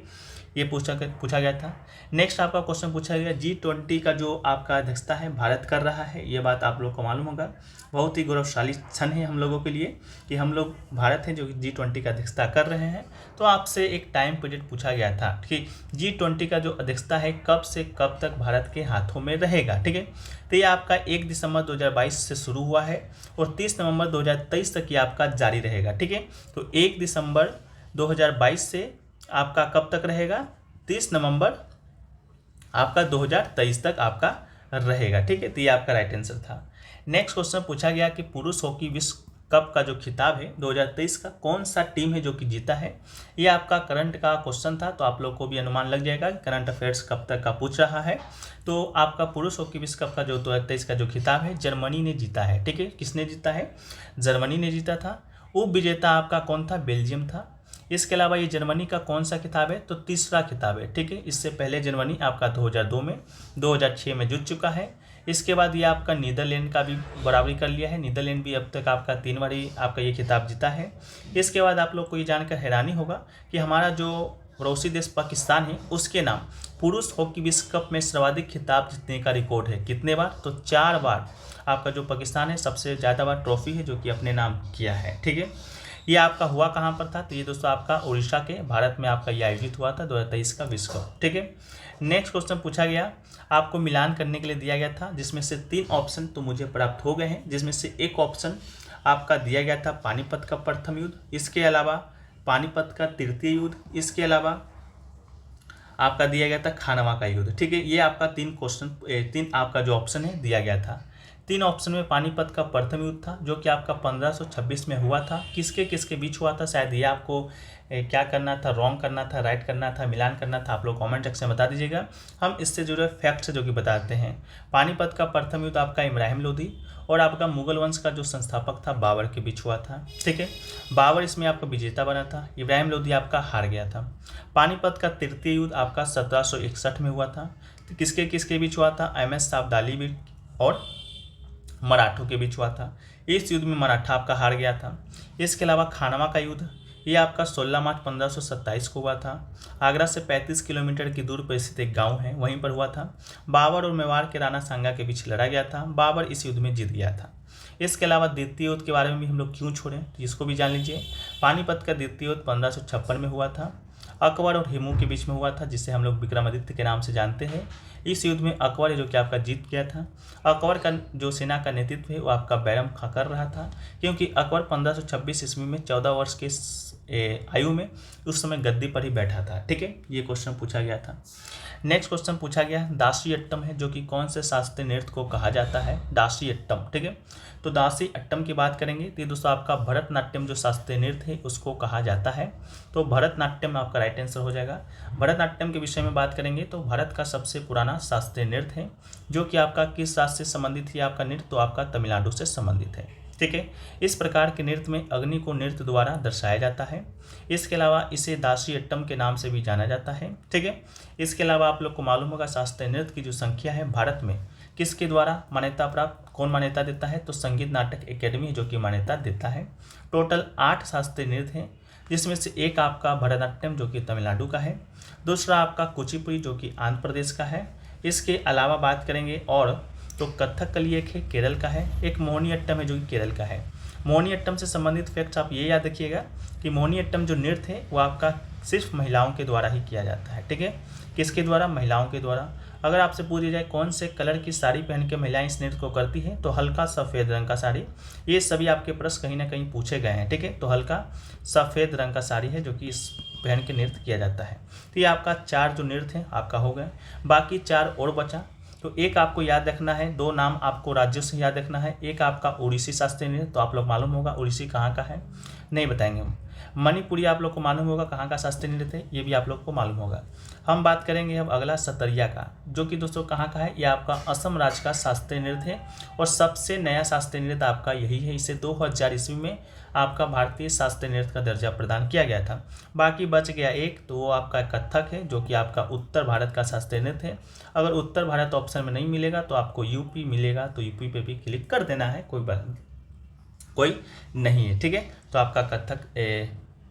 ये पूछा गया था। नेक्स्ट आपका क्वेश्चन पूछा गया G20 का जो आपका अध्यक्षता है भारत कर रहा है, ये बात आप लोग को मालूम होगा। बहुत ही गौरवशाली क्षण है हम लोगों के लिए कि हम लोग भारत है जो G20 का अध्यक्षता कर रहे हैं। तो आपसे एक टाइम पीरियड पूछा गया था कि G20 का जो अध्यक्षता है कब से कब तक भारत के हाथों में रहेगा। ठीक है, तो ये आपका 1 दिसंबर 2022 से शुरू हुआ है और 30 नवंबर 2023 तक ये आपका जारी रहेगा। ठीक है, तो 1 दिसंबर 2022 से आपका कब तक रहेगा, 30 नवंबर आपका 2023 तक आपका रहेगा। ठीक है, तो ये आपका राइट आंसर था। नेक्स्ट क्वेश्चन पूछा गया कि पुरुष हॉकी विश्व कप का जो खिताब है 2023 का कौन सा टीम है जो कि जीता है। ये आपका करंट का क्वेश्चन था, तो आप लोग को भी अनुमान लग जाएगा कि करंट अफेयर्स कब तक का पूछ रहा है। तो आपका पुरुष हॉकी विश्व कप का जो 2023 का जो खिताब है जर्मनी ने जीता है। ठीक है, किसने जीता है? जर्मनी ने जीता था। उप विजेता आपका कौन था? बेल्जियम था। इसके अलावा ये जर्मनी का कौन सा खिताब है? तो तीसरा खिताब है। ठीक है, इससे पहले जर्मनी आपका 2002 में, 2006 में जीत चुका है। इसके बाद ये आपका नीदरलैंड का भी बराबरी कर लिया है। नीदरलैंड भी अब तक आपका 3 बार ही आपका ये खिताब जीता है। इसके बाद आप लोग को ये जानकर हैरानी होगा कि हमारा जो पड़ोसी देश पाकिस्तान है उसके नाम पुरुष हॉकी विश्व कप में सर्वाधिक खिताब जीतने का रिकॉर्ड है। कितने बार? तो 4 बार आपका जो पाकिस्तान है सबसे ज़्यादा बार ट्रॉफी है जो कि अपने नाम किया है। ठीक है, ये आपका हुआ कहाँ पर था? तो ये दोस्तों आपका उड़ीसा के भारत में आपका ये आयोजित हुआ था 2023 का विश्व कप। ठीक है, नेक्स्ट क्वेश्चन पूछा गया, आपको मिलान करने के लिए दिया गया था जिसमें से 3 ऑप्शन तो मुझे प्राप्त हो गए हैं, जिसमें से एक ऑप्शन आपका दिया गया था पानीपत का प्रथम युद्ध, इसके अलावा पानीपत का तृतीय युद्ध, इसके अलावा आपका दिया गया था खानवा का युद्ध। ठीक है, ये आपका 3 आपका जो ऑप्शन है दिया गया था। 3 ऑप्शन में पानीपत का प्रथम युद्ध था जो कि आपका 1526 में हुआ था। किसके किसके बीच हुआ था? शायद ये आपको क्या करना था, रॉन्ग करना था, राइट करना था, मिलान करना था, आप लोग कमेंट सेक्शन में बता दीजिएगा। हम इससे जुड़े फैक्ट्स जो कि बताते हैं। पानीपत का प्रथम युद्ध आपका इब्राहिम लोदी और आपका मुगल वंश का जो संस्थापक था बाबर के बीच हुआ था। ठीक है, बाबर इसमें आपका विजेता बना था, इब्राहिम लोदी आपका हार गया था। पानीपत का तृतीय युद्ध आपका 1761 में हुआ था। तो किसके किसके बीच हुआ था? MS अब्दाली और मराठों के बीच हुआ था। इस युद्ध में मराठा आपका हार गया था। इसके अलावा खानवा का युद्ध ये आपका 16 मार्च 1527 को हुआ था। आगरा से 35 किलोमीटर की दूर पर स्थित एक गांव है, वहीं पर हुआ था। बाबर और मेवाड़ के राणा सांगा के बीच लड़ा गया था। बाबर इस युद्ध में जीत गया था। इसके अलावा द्वितीय युद्ध के बारे में भी हम लोग क्यों छोड़ें, तो इसको भी जान लीजिए। पानीपत का द्वितीय युद्ध 1556 में हुआ था। अकबर और हिमू के बीच में हुआ था, जिसे हम लोग विक्रमादित्य के नाम से जानते हैं। इस युद्ध में अकबर जो कि आपका जीत गया था। अकबर का जो सेना का नेतृत्व है वो आपका बैरम खां कर रहा था, क्योंकि अकबर 1526 ईस्वी में 14 वर्ष के आयु में उस समय गद्दी पर ही बैठा था। ठीक है, ये क्वेश्चन पूछा गया था। नेक्स्ट क्वेश्चन पूछा गया दासी अट्टम है जो कि कौन से शास्त्रीय नृत्य को कहा जाता है? दासी अट्टम। ठीक है, तो दासी अट्टम की बात करेंगे तो दोस्तों आपका भरतनाट्यम जो शास्त्रीय नृत्य है उसको कहा जाता है। तो भरतनाट्यम आपका राइट आंसर हो जाएगा। भरतनाट्यम के विषय में बात करेंगे तो भारत का सबसे पुराना शास्त्रीय नृत्य है जो कि आपका किस राज्य से संबंधित है आपका नृत्य? तो आपका तमिलनाडु से संबंधित है। ठीक है, इस प्रकार के नृत्य में अग्नि को नृत्य द्वारा दर्शाया जाता है। इसके अलावा इसे दासी अट्टम के नाम से भी जाना जाता है। ठीक है, इसके अलावा आप लोग को मालूम होगा शास्त्रीय नृत्य की जो संख्या है भारत में किसके द्वारा मान्यता प्राप्त, कौन मान्यता देता है? तो संगीत नाटक अकेडमी जो कि मान्यता देता है। टोटल 8 शास्त्रीय नृत्य हैं, जिसमें से एक आपका भरतनाट्यम जो कि तमिलनाडु का है, दूसरा आपका कुचिपुड़ी जो कि आंध्र प्रदेश का है। इसके अलावा बात करेंगे और तो कथकली एक है केरल का है, एक मोहिनीअट्टम है जो कि केरल का है। मोहिनीअट्टम से संबंधित फैक्ट्स आप ये याद रखिएगा कि मोहिनीअट्टम जो नृत्य है वो आपका सिर्फ महिलाओं के द्वारा ही किया जाता है। ठीक है, किसके द्वारा? महिलाओं के द्वारा। अगर आपसे पूछी जाए कौन से कलर की साड़ी पहन के महिलाएं इस नृत्य को करती हैं, तो हल्का सफ़ेद रंग का साड़ी। ये सभी आपके प्रश्न कहीं ना कहीं पूछे गए हैं। ठीक है, तो हल्का सफ़ेद रंग का साड़ी है जो कि इस पहन के नृत्य किया जाता है। तो ये आपका 4 जो नृत्य हैं आपका हो गए, बाकी 4 और बचा। तो एक आपको याद रखना है, 2 नाम आपको राज्यों से याद रखना है। एक आपका उड़ीसी शास्त्रीय नृत्य, तो आप लोग मालूम होगा उड़ीसी कहाँ का है, नहीं बताएंगे हम। मणिपुरी आप लोग को मालूम होगा कहाँ का शास्त्रीय नृत्य है, ये भी आप लोग को मालूम होगा। हम बात करेंगे अब अगला सतरिया का, जो कि दोस्तों कहाँ का है? ये आपका असम राज्य का शास्त्रीय नृत्य है और सबसे नया शास्त्रीय नृत्य आपका यही है। इसे 2000 ईस्वी में आपका भारतीय शास्त्रीय नृत्य का दर्जा प्रदान किया गया था। बाकी बच गया एक, तो वो आपका कथक है जो कि आपका उत्तर भारत का शास्त्रीय नृत्य है। अगर उत्तर भारत ऑप्शन में नहीं मिलेगा तो आपको यूपी मिलेगा, तो यूपी पे भी क्लिक कर देना है, कोई नहीं है। ठीक है, तो आपका कथक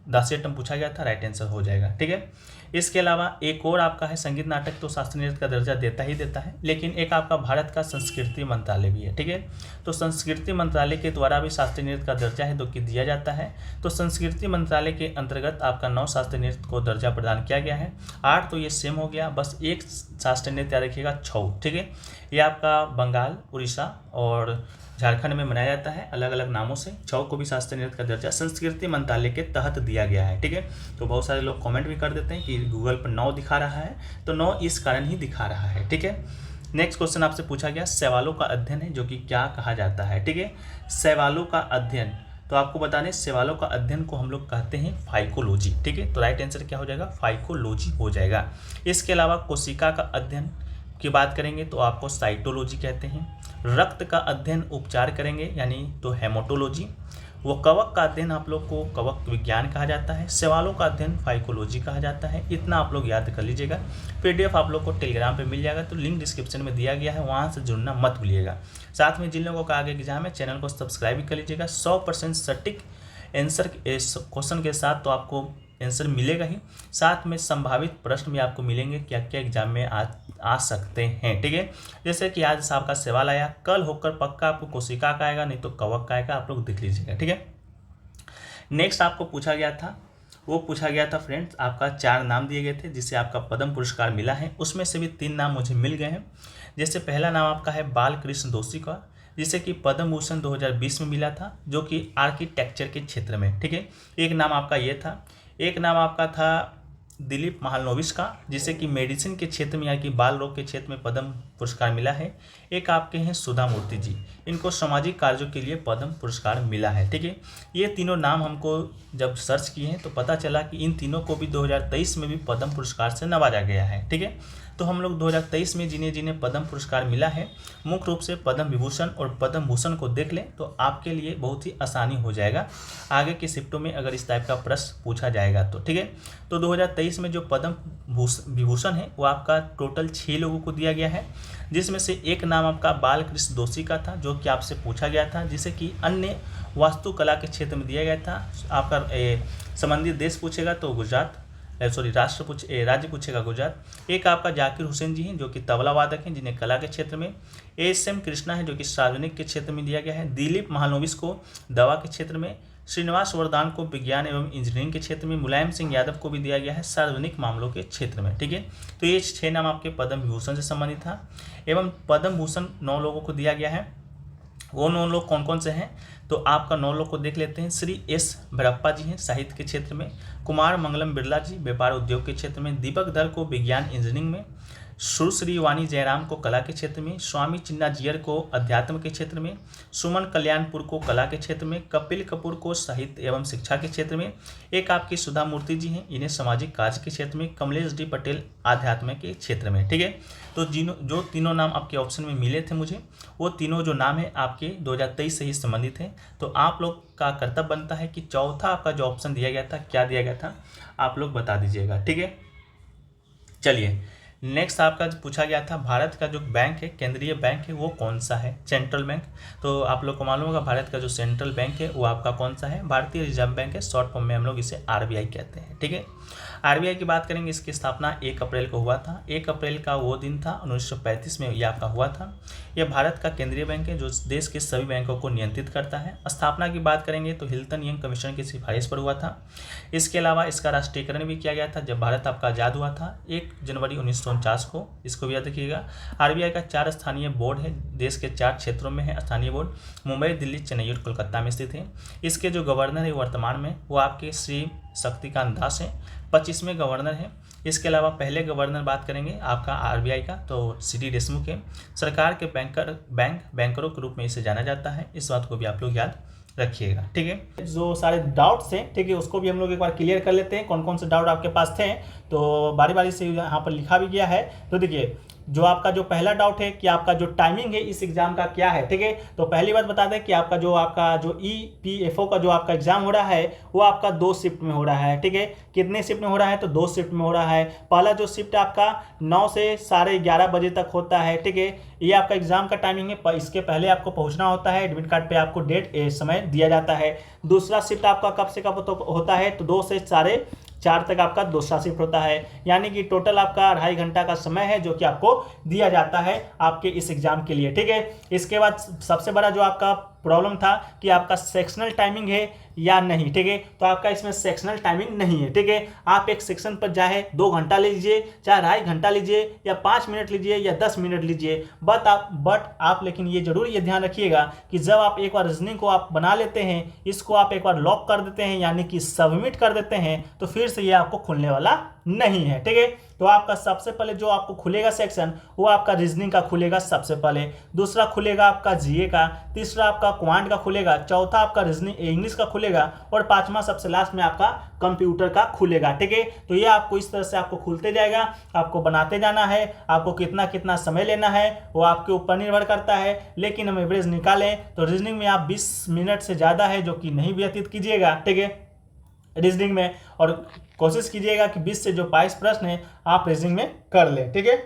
दासी अट्टम पूछा गया था, राइट आंसर हो जाएगा। ठीक है, इसके अलावा एक और आपका है संगीत नाटक, तो शास्त्रीय नृत्य का दर्जा देता ही देता है, लेकिन एक आपका भारत का संस्कृति मंत्रालय भी है। ठीक है, तो संस्कृति मंत्रालय के द्वारा भी शास्त्रीय नृत्य का दर्जा है जो कि दिया जाता है। तो संस्कृति मंत्रालय के अंतर्गत आपका 9 शास्त्रीय नृत्य को दर्जा प्रदान किया गया है। 8 तो ये सेम हो गया, बस एक शास्त्रीय नृत्य याद रखिएगा, छऊ। ठीक है, ये आपका बंगाल, उड़ीसा और झारखंड में मनाया जाता है अलग अलग नामों से। छऊ को भी शास्त्रीय नृत्य का दर्जा संस्कृति मंत्रालय के तहत दिया गया है। ठीक है, तो बहुत सारे लोग कमेंट भी कर देते हैं कि गूगल पर 9 दिखा रहा है, तो 9 इस कारण ही दिखा रहा है। ठीक है, नेक्स्ट क्वेश्चन आपसे पूछा गया सवालों का अध्ययन है जो कि क्या कहा जाता है, ठीक है। सवालों का अध्ययन, तो आपको बता दें सवालों का अध्ययन को हम लोग कहते हैं फाइकोलॉजी, ठीक है। तो राइट आंसर क्या हो जाएगा, फाइकोलॉजी हो जाएगा। इसके अलावा कोशिका का अध्ययन की बात करेंगे तो आपको साइटोलॉजी कहते हैं। रक्त का अध्ययन उपचार करेंगे यानी तो हेमाटोलॉजी। वो कवक का अध्ययन आप लोग को कवक विज्ञान कहा जाता है। सवालों का अध्ययन फाइकोलॉजी कहा जाता है। इतना आप लोग याद कर लीजिएगा। पीडीएफ आप लोग को टेलीग्राम पे मिल जाएगा, तो लिंक डिस्क्रिप्शन में दिया गया है, वहाँ से जुड़ना मत भूलिएगा। साथ में जिन लोगों का आगे एग्जाम है चैनल को सब्सक्राइब भी कर लीजिएगा। 100% सटीक आंसर क्वेश्चन के साथ तो आपको आंसर मिलेगा ही, साथ में संभावित प्रश्न भी आपको मिलेंगे क्या क्या एग्जाम में आ सकते हैं, ठीक है। जैसे कि आज साहब का सवाल आया, कल होकर पक्का आपको कोशिका का आएगा, नहीं तो कवक का आएगा, आप लोग देख लीजिएगा, ठीक है। नेक्स्ट आपको पूछा गया था, वो पूछा गया था फ्रेंड्स, आपका 4 नाम दिए गए थे जिससे आपका पद्म पुरस्कार मिला है। उसमें से भी 3 नाम मुझे मिल गए हैं। जैसे पहला नाम आपका है बालकृष्ण दोषी का, जिसे कि पद्म भूषण 2020 में मिला था, जो कि आर्किटेक्चर के क्षेत्र में, ठीक है। एक नाम आपका ये था। एक नाम आपका था दिलीप महालनोबिस का, जिसे कि मेडिसिन के क्षेत्र में या कि बाल रोग के क्षेत्र में पद्म पुरस्कार मिला है। एक आपके हैं सुधा मूर्ति जी, इनको सामाजिक कार्यों के लिए पद्म पुरस्कार मिला है, ठीक है। ये तीनों नाम हमको जब सर्च किए हैं तो पता चला कि इन तीनों को भी 2023 में भी पद्म पुरस्कार से नवाजा गया है, ठीक है। तो हम लोग 2023 में जिन्हें जिन्हें पद्म पुरस्कार मिला है, मुख्य रूप से पद्म विभूषण और पद्म भूषण को देख लें तो आपके लिए बहुत ही आसानी हो जाएगा आगे के शिफ्टों में अगर इस टाइप का प्रश्न पूछा जाएगा तो, ठीक है। तो 2023 में जो पद्म विभूषण है वो आपका टोटल 6 लोगों को दिया गया है, जिसमें से एक नाम आपका बालकृष्ण दोषी का था, जो कि आपसे पूछा गया था, जिसे कि अन्य वास्तुकला के क्षेत्र में दिया गया था। आपका संबंधित देश पूछेगा तो गुजरात, राज्य पूछेगा गुजरात। एक आपका जाकिर हुसैन जी हैं जो कि तबला वादक हैं, जिन्हें कला के क्षेत्र में। एस.एम. कृष्णा है जो कि सार्वजनिक के क्षेत्र में दिया गया है। दिलीप महालनोबिस को दवा के क्षेत्र में। श्रीनिवास वरदान को विज्ञान एवं इंजीनियरिंग के क्षेत्र में। मुलायम सिंह यादव को भी दिया गया है सार्वजनिक मामलों के क्षेत्र में, ठीक है। तो ये 6 नाम आपके पद्म विभूषण से संबंधित था। एवं पद्म भूषण 9 लोगों को दिया गया है। वो 9 लोग कौन कौन से हैं, तो आपका 9 लोग को देख लेते हैं। श्री एस भरप्पा जी हैं साहित्य के क्षेत्र में। कुमार मंगलम बिरला जी व्यापार उद्योग के क्षेत्र में। दीपक दर को विज्ञान इंजीनियरिंग में। सुश्री वाणी जयराम को कला के क्षेत्र में। स्वामी चिन्ना जियर को अध्यात्म के क्षेत्र में। सुमन कल्याणपुर को कला के क्षेत्र में। कपिल कपूर को साहित्य एवं शिक्षा के क्षेत्र में। एक आपकी सुधा मूर्ति जी हैं, इन्हें सामाजिक कार्य के क्षेत्र में। कमलेश डी पटेल आध्यात्म के क्षेत्र में, ठीक है। तो जो तीनों नाम आपके ऑप्शन में मिले थे मुझे, वो तीनों जो नाम है आपके 2023 से ही संबंधित हैं। तो आप लोग का कर्तव्य बनता है कि चौथा आपका जो ऑप्शन दिया गया था, क्या दिया गया था, आप लोग बता दीजिएगा, ठीक है। चलिए नेक्स्ट आपका पूछा गया था भारत का जो बैंक है, केंद्रीय बैंक है, वो कौन सा है, सेंट्रल बैंक। तो आप लोग को मालूम होगा भारत का जो सेंट्रल बैंक है वो आपका कौन सा है, भारतीय रिजर्व बैंक है। शॉर्ट फॉर्म में हम लोग इसे RBI कहते हैं, ठीक है। RBI की बात करेंगे, इसकी स्थापना 1 अप्रैल को हुआ था। 1 अप्रैल का वो दिन था 1935 में यह आपका हुआ था। यह भारत का केंद्रीय बैंक है जो देश के सभी बैंकों को नियंत्रित करता है। स्थापना की बात करेंगे तो हिल्टन यंग कमीशन की सिफारिश पर हुआ था। इसके अलावा इसका राष्ट्रीयकरण भी किया गया था जब भारत आपका आज़ाद हुआ था 1 जनवरी 1949 को, इसको भी याद रखिएगा। RBI का 4 स्थानीय बोर्ड है, देश के 4 क्षेत्रों में है स्थानीय बोर्ड, मुंबई, दिल्ली, चेन्नई और कोलकाता में स्थित है। इसके जो गवर्नर है वर्तमान में वो आपके श्री शक्तिकांत दास हैं, 25वें गवर्नर हैं। इसके अलावा पहले गवर्नर बात करेंगे आपका RBI का तो CD देशमुख है। सरकार के बैंकरों के रूप में इसे जाना जाता है, इस बात को भी आप लोग याद रखिएगा, ठीक है। जो सारे डाउट्स हैं, ठीक है, उसको भी हम लोग एक बार क्लियर कर लेते हैं, कौन कौन से डाउट आपके पास थे। तो बारी बारी से यहाँ पर लिखा भी गया है। तो देखिए जो आपका जो पहला डाउट है कि आपका जो टाइमिंग है इस एग्जाम का क्या है, ठीक है। तो पहली बात बता दें कि आपका जो EPFO का जो आपका एग्जाम हो रहा है वो आपका 2 शिफ्ट में हो रहा है, ठीक है। कितने शिफ्ट में हो रहा है, तो 2 शिफ्ट में हो रहा है। पहला जो शिफ्ट आपका 9 से 11:30 बजे तक होता है, ठीक है। ये आपका एग्जाम का टाइमिंग है। इसके पहले आपको पहुंचना होता है, एडमिट कार्ड पे आपको समय दिया जाता है। दूसरा शिफ्ट आपका कब से कब होता है, तो 2 से 4:30 तक आपका दूसरा शिफ्ट होता है। यानी कि टोटल आपका 2.5 घंटा का समय है जो कि आपको दिया जाता है आपके इस एग्जाम के लिए, ठीक है। इसके बाद सबसे बड़ा जो आपका प्रॉब्लम था कि आपका सेक्शनल टाइमिंग है या नहीं, ठीक है। तो आपका इसमें सेक्शनल टाइमिंग नहीं है, ठीक है। आप एक सेक्शन पर चाहे 2 घंटा लीजिए, चाहे 2.5 घंटा लीजिए, या 5 मिनट लीजिए, या 10 मिनट लीजिए, बट आप लेकिन ये जरूर ये ध्यान रखिएगा कि जब आप एक बार रीजनिंग को आप बना लेते हैं, इसको आप एक बार लॉक कर देते हैं यानी कि सबमिट कर देते हैं, तो फिर से ये आपको खुलने वाला नहीं है, ठीक है। तो आपका सबसे पहले जो आपको खुलेगा सेक्शन, वो आपका रीजनिंग का खुलेगा सबसे पहले, दूसरा खुलेगा आपका जीए का, तीसरा आपका क्वांट का खुलेगा, चौथा आपका रीजनिंग इंग्लिश का खुलेगा, और पांचवा सबसे लास्ट में आपका कंप्यूटर का खुलेगा, ठीक है। तो ये आपको इस तरह से आपको खुलते जाएगा, आपको बनाते जाना है। आपको कितना कितना समय लेना है वो आपके ऊपर निर्भर करता है, लेकिन हम एवरेज निकालें तो रीजनिंग में आप 20 मिनट से ज़्यादा है जो कि नहीं व्यतीत कीजिएगा, ठीक है, रीजनिंग में। और कोशिश कीजिएगा कि 20 से जो 22 प्रश्न है आप रीजनिंग में कर लें, ठीक है।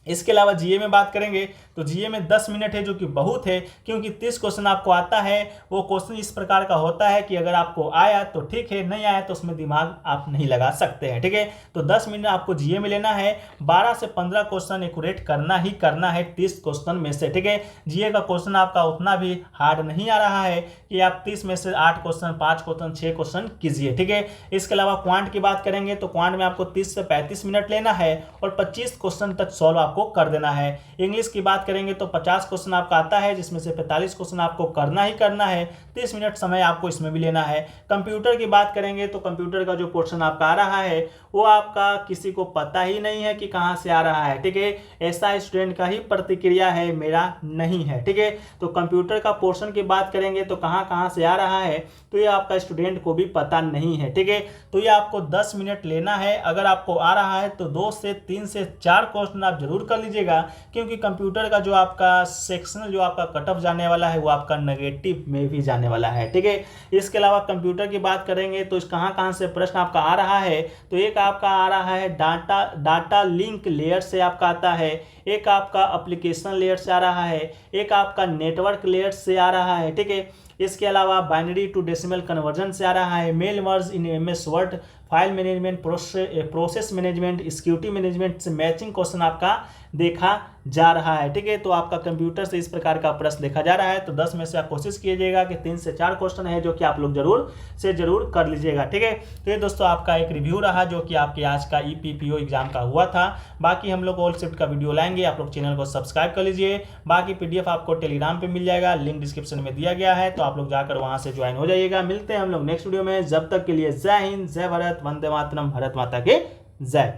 इसके अलावा जीए में बात करेंगे तो जीए में 10 मिनट है जो कि बहुत है, क्योंकि 30 क्वेश्चन आपको आता है। वो क्वेश्चन इस प्रकार का होता है कि अगर आपको आया तो ठीक है, नहीं आया तो उसमें दिमाग आप नहीं लगा सकते हैं, ठीक है। तो 10 मिनट आपको जीए में लेना है, 12 से 15 क्वेश्चन एक्यूरेट करना ही करना है 30 क्वेश्चन में से, ठीक है। जीए का क्वेश्चन आपका उतना भी हार्ड नहीं आ रहा है कि आप 30 में से 8 क्वेश्चन, 5 क्वेश्चन, 6 क्वेश्चन कीजिए, ठीक है। इसके अलावा क्वांट की बात करेंगे तो क्वांट में आपको 30 से 35 मिनट लेना है और 25 क्वेश्चन तक सॉल्व आपको कर देना है। इंग्लिश की बात करेंगे तो 50 क्वेश्चन आपका आता है, जिसमें से 45 क्वेश्चन आपको करना ही करना है, 30 मिनट समय आपको इसमें भी लेना है। कंप्यूटर की बात करेंगे तो कंप्यूटर का जो पोर्शन आपका आ रहा है वो आपका किसी को पता ही नहीं है कि कहां से आ रहा है, ठीक है। ऐसा स्टूडेंट का ही प्रतिक्रिया है, मेरा नहीं है, ठीक है। तो कंप्यूटर का पोर्शन की बात करेंगे तो कहां से आ रहा है तो ये आपका स्टूडेंट को भी पता नहीं है, ठीक है। तो ये आपको 10 मिनट लेना है। अगर आपको आ रहा है तो 2 से 3 से 4 क्वेश्चन आप जरूर कर लीजिएगा, क्योंकि कंप्यूटर का जो आपका सेक्शनल जो आपका कट ऑफ जाने वाला है वो आपका नेगेटिव में भी जाने वाला है, ठीक है। इसके अलावा कंप्यूटर की बात करेंगे तो इस कहां से प्रश्न आपका आ रहा है तो एक आपका आ रहा है डाटा लिंक लेयर से आपका आता है, एक आपका एप्लीकेशन लेयर से आ रहा है, एक आपका नेटवर्क लेयर से आ रहा है, ठीक है। इसके अलावा बाइनरी टू डेसिमल कन्वर्जन से आ रहा है, mail merge in MS Word, file management, process management, security management से मैचिंग क्वेश्चन आपका देखा जा रहा है, ठीक है। तो आपका कंप्यूटर से इस प्रकार का प्रश्न देखा जा रहा है। तो 10 में से आप कोशिश कीजिएगा कि 3 से 4 क्वेश्चन है जो कि आप लोग जरूर कर लीजिएगा, ठीक है। तो ये दोस्तों आपका एक रिव्यू रहा जो कि आपके आज का ईपीपीओ एग्जाम का हुआ था। बाकी हम लोग ऑल शिफ्ट का वीडियो लाएंगे, आप लोग चैनल को सब्सक्राइब कर लीजिए। बाकी पीडीएफ आपको टेलीग्राम पे मिल जाएगा, लिंक डिस्क्रिप्शन में दिया गया है, तो आप लोग जाकर वहां से ज्वाइन हो जाइएगा। मिलते हैं हम लोग नेक्स्ट वीडियो में, जब तक के लिए जय हिंद, जय भारत, वंदे मातरम, भारत माता के जय।